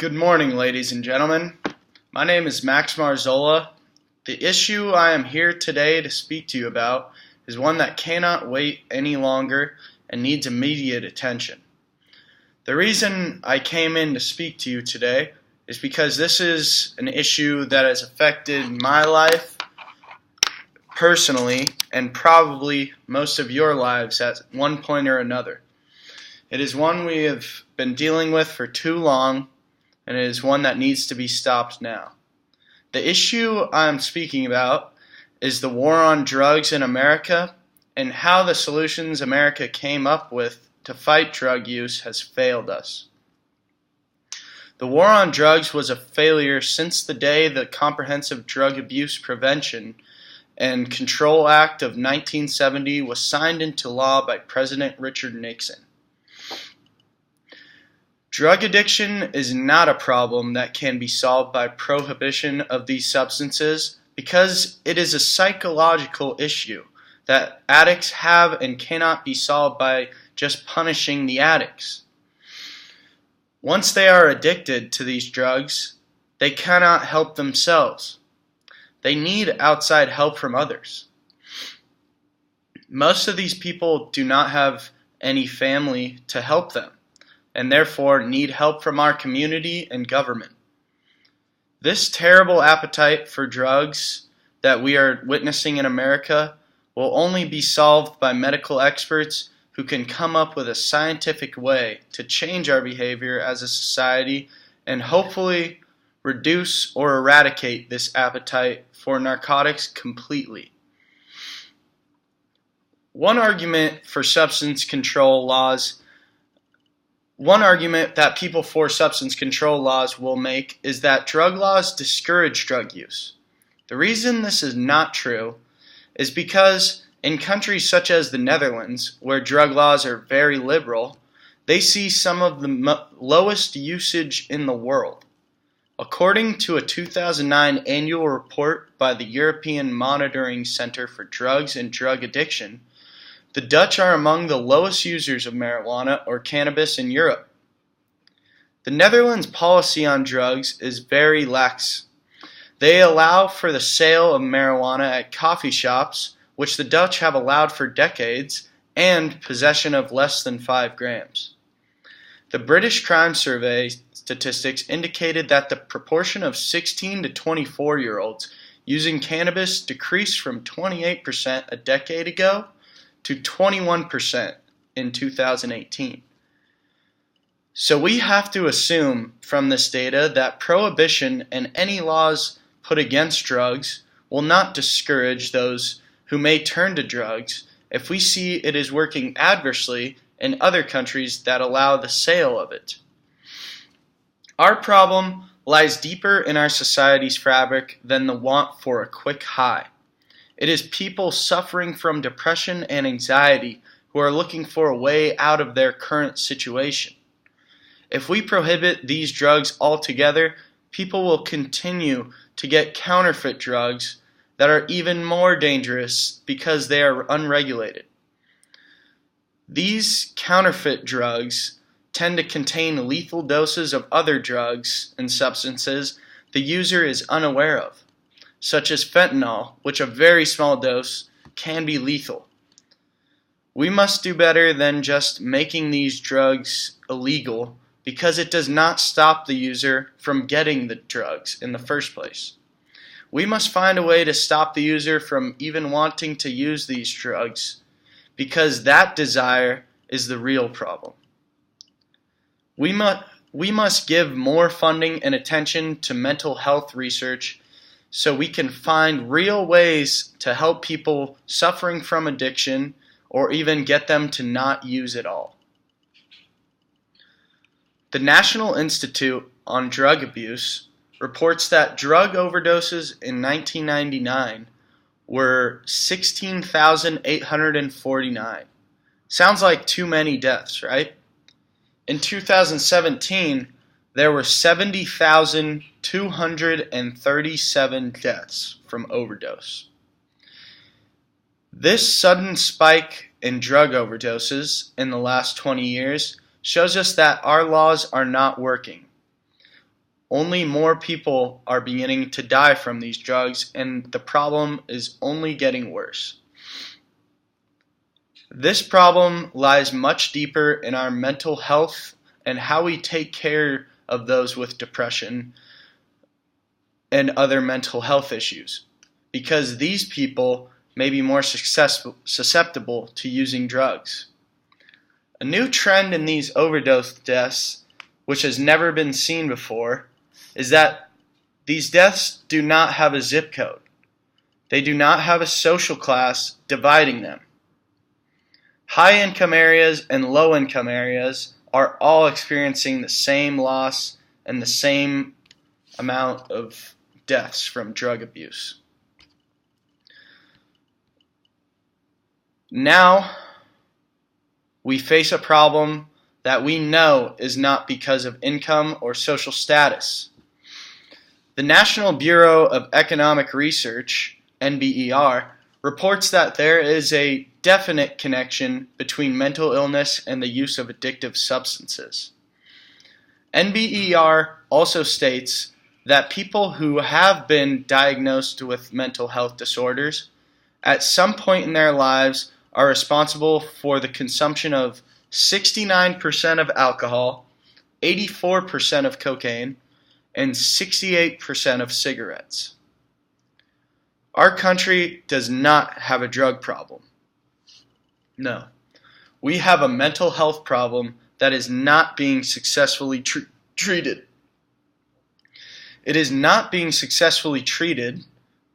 Good morning, ladies and gentlemen. My name is Max Marzola. The issue I am here today to speak to you about is one that cannot wait any longer and needs immediate attention. The reason I came in to speak to you today is because this is an issue that has affected my life personally and probably most of your lives at one point or another. It is one we have been dealing with for too long, and it is one that needs to be stopped now. The issue I am speaking about is the war on drugs in America and how the solutions America came up with to fight drug use has failed us. The war on drugs was a failure since the day the Comprehensive Drug Abuse Prevention and Control Act of 1970 was signed into law by President Richard Nixon. Drug addiction is not a problem that can be solved by prohibition of these substances because it is a psychological issue that addicts have and cannot be solved by just punishing the addicts. Once they are addicted to these drugs, they cannot help themselves. They need outside help from others. Most of these people do not have any family to help them, and therefore need help from our community and government. This terrible appetite for drugs that we are witnessing in America will only be solved by medical experts who can come up with a scientific way to change our behavior as a society and hopefully reduce or eradicate this appetite for narcotics completely. One argument that people for substance control laws will make is that drug laws discourage drug use. The reason this is not true is because in countries such as the Netherlands, where drug laws are very liberal, they see some of the lowest usage in the world. According to a 2009 annual report by the European Monitoring Center for Drugs and Drug Addiction, the Dutch are among the lowest users of marijuana or cannabis in Europe. The Netherlands' policy on drugs is very lax. They allow for the sale of marijuana at coffee shops, which the Dutch have allowed for decades, and possession of less than 5 grams. The British Crime Survey statistics indicated that the proportion of 16 to 24-year-olds using cannabis decreased from 28% a decade ago to 21% in 2018. So we have to assume from this data that prohibition and any laws put against drugs will not discourage those who may turn to drugs if we see it is working adversely in other countries that allow the sale of it. Our problem lies deeper in our society's fabric than the want for a quick high. It is people suffering from depression and anxiety who are looking for a way out of their current situation. If we prohibit these drugs altogether, people will continue to get counterfeit drugs that are even more dangerous because they are unregulated. These counterfeit drugs tend to contain lethal doses of other drugs and substances the user is unaware of, such as fentanyl, which a very small dose can be lethal. We must do better than just making these drugs illegal because it does not stop the user from getting the drugs in the first place. We must find a way to stop the user from even wanting to use these drugs because that desire is the real problem. We must give more funding and attention to mental health research so we can find real ways to help people suffering from addiction or even get them to not use it all. The National Institute on Drug Abuse reports that drug overdoses in 1999 were 16,849. Sounds like too many deaths, right? In 2017, there were 70,237 deaths from overdose. This sudden spike in drug overdoses in the last 20 years shows us that our laws are not working. only more people are beginning to die from these drugs, and the problem is only getting worse. This problem lies much deeper in our mental health and how we take care of those with depression and other mental health issues, because these people may be more susceptible to using drugs. A new trend in these overdose deaths, which has never been seen before, is that these deaths do not have a zip code. They do not have a social class dividing them. High-income areas and low-income areas are all experiencing the same loss and the same amount of deaths from drug abuse. Now, we face a problem that we know is not because of income or social status. The National Bureau of Economic Research, NBER, reports that there is a definite connection between mental illness and the use of addictive substances. NBER also states that people who have been diagnosed with mental health disorders at some point in their lives are responsible for the consumption of 69% of alcohol, 84% of cocaine, and 68% of cigarettes. Our country does not have a drug problem. No. We have a mental health problem that is not being successfully treated. It is not being successfully treated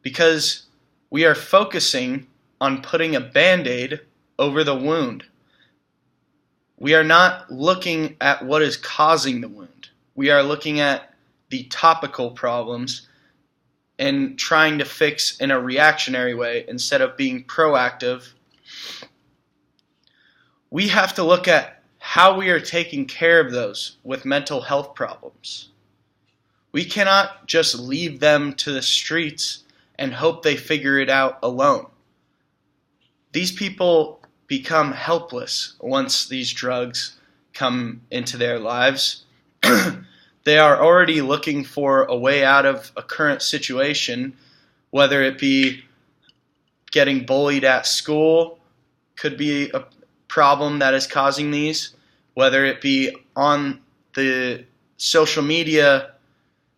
because we are focusing on putting a Band-Aid over the wound. We are not looking at what is causing the wound. We are looking at the topical problems and trying to fix in a reactionary way instead of being proactive. We have to look at how we are taking care of those with mental health problems. We cannot just leave them to the streets and hope they figure it out alone. These people become helpless once these drugs come into their lives. They are already looking for a way out of a current situation, whether it be getting bullied at school, could be a problem that is causing these, whether it be on the social media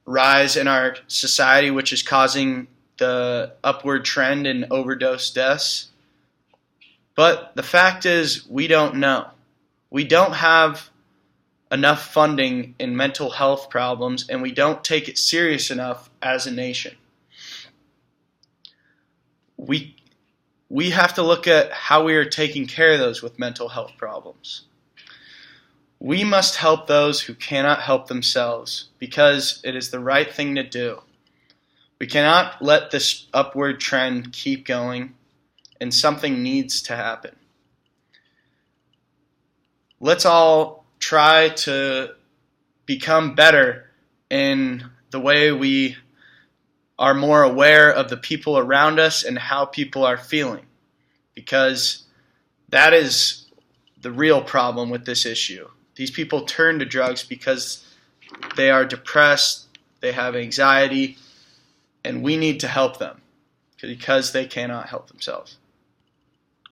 rise in our society, which is causing the upward trend in overdose deaths. But the fact is, we don't know. We don't have enough funding in mental health problems, and we don't take it serious enough as a nation. We have to look at how we are taking care of those with mental health problems. We must help those who cannot help themselves because it is the right thing to do. We cannot let this upward trend keep going, and something needs to happen. Let's all try to become better in the way we are more aware of the people around us and how people are feeling, because that is the real problem with this issue. These people turn to drugs because they are depressed, they have anxiety, and we need to help them because they cannot help themselves.